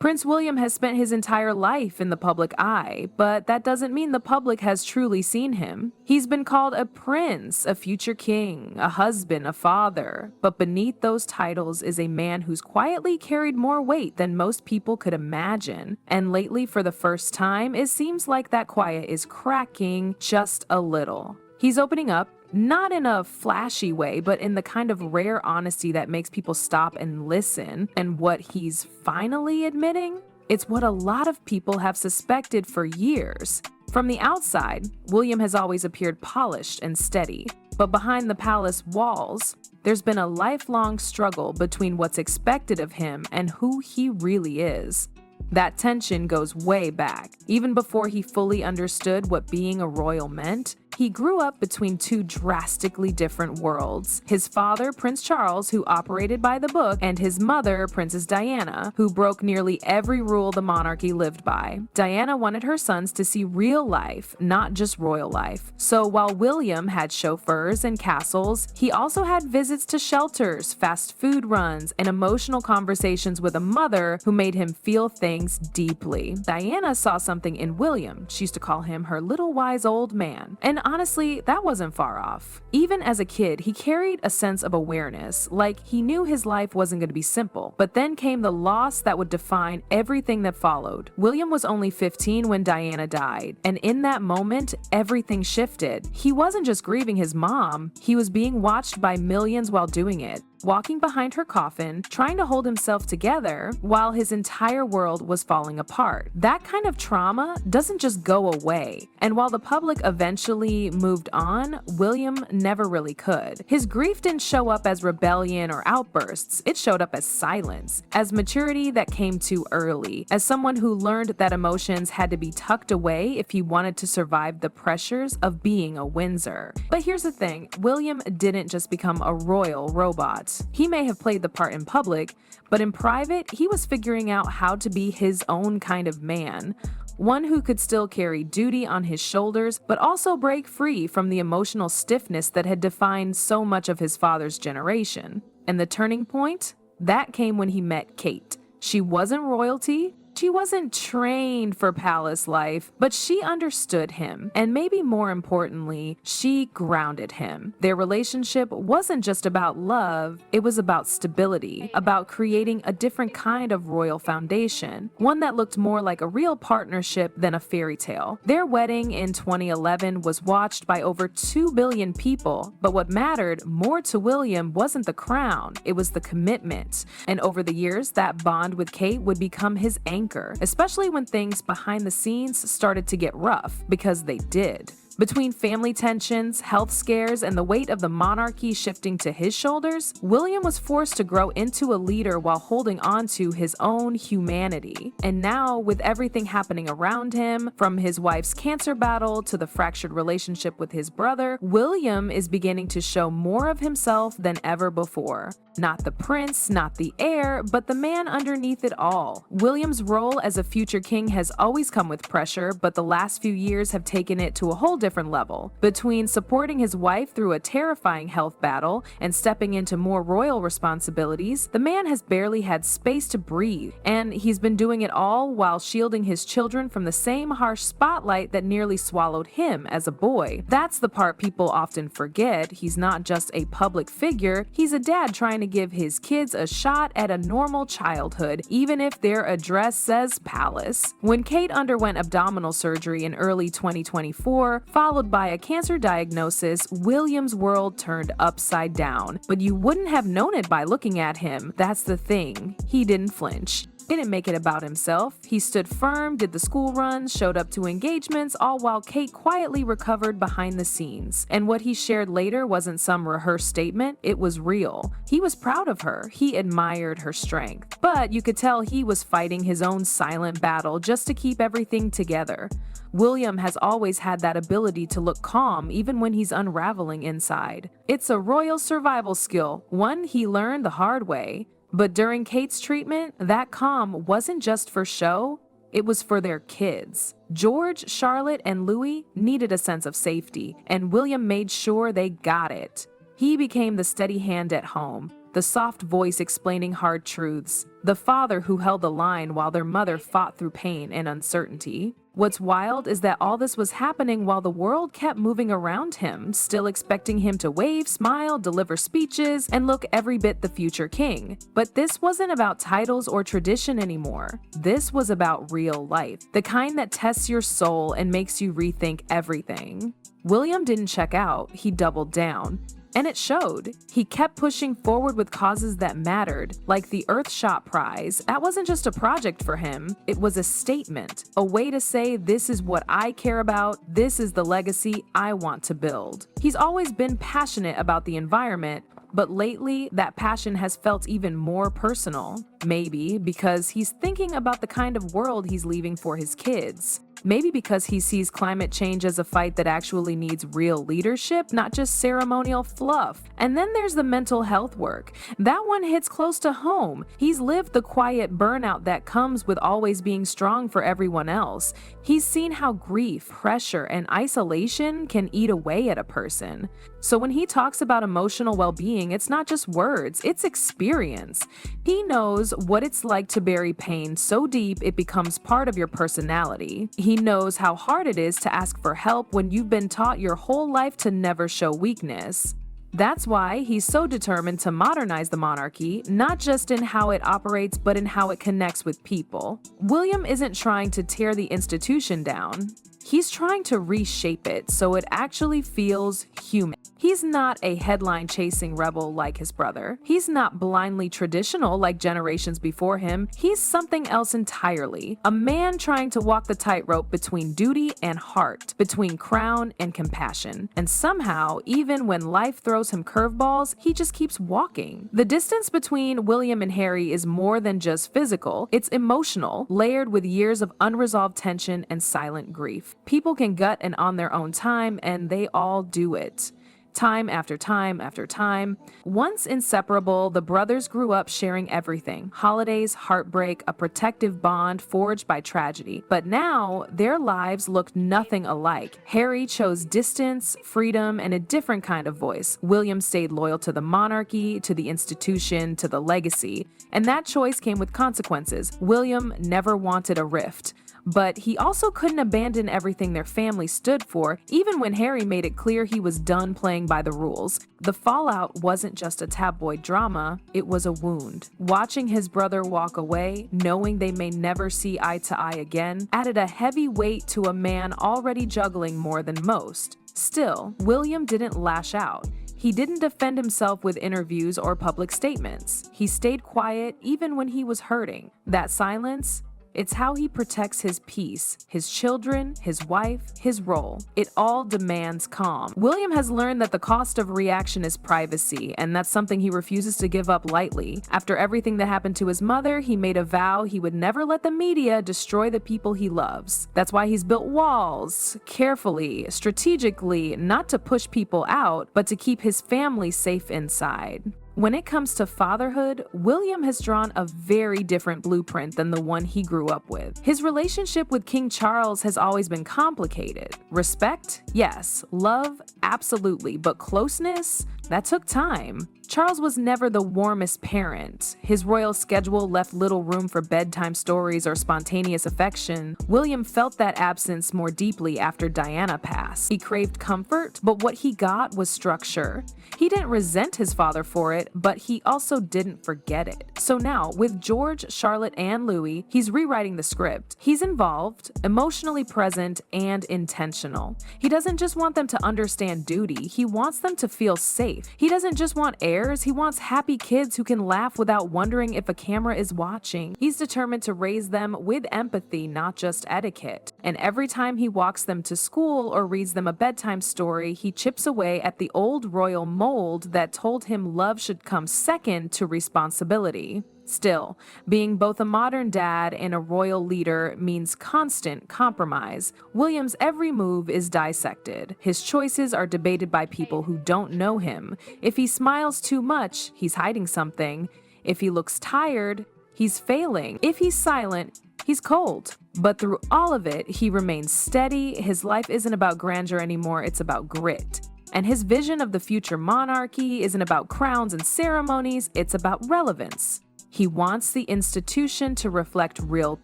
Prince William has spent his entire life in the public eye, but that doesn't mean the public has truly seen him. He's been called a prince, a future king, a husband, a father, but beneath those titles is a man who's quietly carried more weight than most people could imagine. And lately, for the first time, it seems like that quiet is cracking just a little. He's opening up, not in a flashy way, but in the kind of rare honesty that makes people stop and listen. And what he's finally admitting? It's what a lot of people have suspected for years. From the outside, William has always appeared polished and steady. But behind the palace walls, there's been a lifelong struggle between what's expected of him and who he really is. That tension goes way back. Even before he fully understood what being a royal meant, he grew up between two drastically different worlds. His father, Prince Charles, who operated by the book, and his mother, Princess Diana, who broke nearly every rule the monarchy lived by. Diana wanted her sons to see real life, not just royal life. So while William had chauffeurs and castles, he also had visits to shelters, fast food runs, and emotional conversations with a mother who made him feel things deeply. Diana saw something in William. She used to call him her little wise old man. And honestly, that wasn't far off. Even as a kid, he carried a sense of awareness, like he knew his life wasn't going to be simple. But then came the loss that would define everything that followed. William was only 15 when Diana died, and in that moment, everything shifted. He wasn't just grieving his mom, he was being watched by millions while doing it. Walking behind her coffin, trying to hold himself together while his entire world was falling apart. That kind of trauma doesn't just go away. And while the public eventually moved on, William never really could. His grief didn't show up as rebellion or outbursts. It showed up as silence, as maturity that came too early, as someone who learned that emotions had to be tucked away if he wanted to survive the pressures of being a Windsor. But here's the thing, William didn't just become a royal robot. He may have played the part in public, but in private, he was figuring out how to be his own kind of man. One who could still carry duty on his shoulders, but also break free from the emotional stiffness that had defined so much of his father's generation. And the turning point? That came when he met Kate. She wasn't royalty. She wasn't trained for palace life, but she understood him, and maybe more importantly, she grounded him. Their relationship wasn't just about love, it was about stability, about creating a different kind of royal foundation, one that looked more like a real partnership than a fairy tale. Their wedding in 2011 was watched by over 2 billion people, but what mattered more to William wasn't the crown, it was the commitment. And over the years, that bond with Kate would become his anchor, especially when things behind the scenes started to get rough, because they did. Between family tensions, health scares, and the weight of the monarchy shifting to his shoulders, William was forced to grow into a leader while holding on to his own humanity. And now, with everything happening around him, from his wife's cancer battle to the fractured relationship with his brother, William is beginning to show more of himself than ever before. Not the prince, not the heir, but the man underneath it all. William's role as a future king has always come with pressure, but the last few years have taken it to a whole different level. Between supporting his wife through a terrifying health battle and stepping into more royal responsibilities, the man has barely had space to breathe, and he's been doing it all while shielding his children from the same harsh spotlight that nearly swallowed him as a boy. That's the part people often forget. He's not just a public figure, he's a dad trying to give his kids a shot at a normal childhood, even if their address says palace. When Kate underwent abdominal surgery in early 2024, followed by a cancer diagnosis, William's world turned upside down. But you wouldn't have known it by looking at him. That's the thing. He didn't flinch. He didn't make it about himself. He stood firm, did the school runs, showed up to engagements, all while Kate quietly recovered behind the scenes. And what he shared later wasn't some rehearsed statement, it was real. He was proud of her. He admired her strength. But you could tell he was fighting his own silent battle just to keep everything together. William has always had that ability to look calm even when he's unraveling inside. It's a royal survival skill, one he learned the hard way. But during Kate's treatment, that calm wasn't just for show, it was for their kids. George, Charlotte, and Louis needed a sense of safety, and William made sure they got it. He became the steady hand at home, the the soft voice explaining hard truths, the father who held the line while their mother fought through pain and uncertainty. What's wild is that all this was happening while the world kept moving around him, still expecting him to wave, smile, deliver speeches, and look every bit the future king. But this wasn't about titles or tradition anymore. This was about real life, the kind that tests your soul and makes you rethink everything. William didn't check out, he doubled down. And it showed. He kept pushing forward with causes that mattered, like the Earthshot Prize. That wasn't just a project for him, it was a statement, a way to say, this is what I care about, this is the legacy I want to build. He's always been passionate about the environment, but lately that passion has felt even more personal. Maybe because he's thinking about the kind of world he's leaving for his kids. Maybe because he sees climate change as a fight that actually needs real leadership, not just ceremonial fluff. And then there's the mental health work. That one hits close to home. He's lived the quiet burnout that comes with always being strong for everyone else. He's seen how grief, pressure, and isolation can eat away at a person. So when he talks about emotional well-being, it's not just words, it's experience. He knows what it's like to bury pain so deep it becomes part of your personality. He knows how hard it is to ask for help when you've been taught your whole life to never show weakness. That's why he's so determined to modernize the monarchy, not just in how it operates, but in how it connects with people. William isn't trying to tear the institution down. He's trying to reshape it so it actually feels human. He's not a headline-chasing rebel like his brother. He's not blindly traditional like generations before him. He's something else entirely. A man trying to walk the tightrope between duty and heart, between crown and compassion. And somehow, even when life throws him curveballs, he just keeps walking. The distance between William and Harry is more than just physical. It's emotional, layered with years of unresolved tension and silent grief. People can gut and on their own time, and they all do it. Time after time after time. Once inseparable, the brothers grew up sharing everything. Holidays, heartbreak, a protective bond forged by tragedy. But now, their lives looked nothing alike. Harry chose distance, freedom, and a different kind of voice. William stayed loyal to the monarchy, to the institution, to the legacy. And that choice came with consequences. William never wanted a rift. But he also couldn't abandon everything their family stood for, even when Harry made it clear he was done playing by the rules. The fallout wasn't just a tabloid drama, it was a wound. Watching his brother walk away, knowing they may never see eye to eye again, added a heavy weight to a man already juggling more than most. Still, William didn't lash out. He didn't defend himself with interviews or public statements. He stayed quiet even when he was hurting. That silence, it's how he protects his peace, his children, his wife, his role. It all demands calm. William has learned that the cost of reaction is privacy, and that's something he refuses to give up lightly. After everything that happened to his mother, he made a vow he would never let the media destroy the people he loves. That's why he's built walls, carefully, strategically, not to push people out, but to keep his family safe inside. When it comes to fatherhood, William has drawn a very different blueprint than the one he grew up with. His relationship with King Charles has always been complicated. Respect? Yes. Love? Absolutely. But closeness? That took time. Charles was never the warmest parent. His royal schedule left little room for bedtime stories or spontaneous affection. William felt that absence more deeply after Diana passed. He craved comfort, but what he got was structure. He didn't resent his father for it, but he also didn't forget it. So now, with George, Charlotte, and Louis, he's rewriting the script. He's involved, emotionally present, and intentional. He doesn't just want them to understand duty, he wants them to feel safe. He doesn't just want heirs, he wants happy kids who can laugh without wondering if a camera is watching. He's determined to raise them with empathy, not just etiquette. And every time he walks them to school or reads them a bedtime story, he chips away at the old royal mold that told him love should come second to responsibility. Still, being both a modern dad and a royal leader means constant compromise. William's every move is dissected. His choices are debated by people who don't know him. If he smiles too much, he's hiding something. If he looks tired, he's failing. If he's silent, he's cold. But through all of it, he remains steady. His life isn't about grandeur anymore, it's about grit. And his vision of the future monarchy isn't about crowns and ceremonies, it's about relevance. He wants the institution to reflect real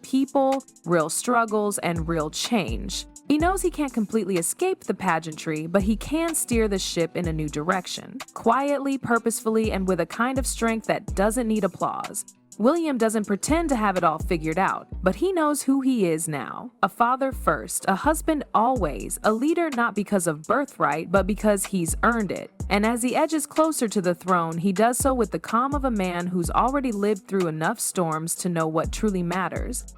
people, real struggles, and real change. He knows he can't completely escape the pageantry, but he can steer the ship in a new direction, quietly, purposefully, and with a kind of strength that doesn't need applause. William doesn't pretend to have it all figured out, but he knows who he is now. A father first, a husband always, a leader not because of birthright, but because he's earned it. And as he edges closer to the throne, he does so with the calm of a man who's already lived through enough storms to know what truly matters.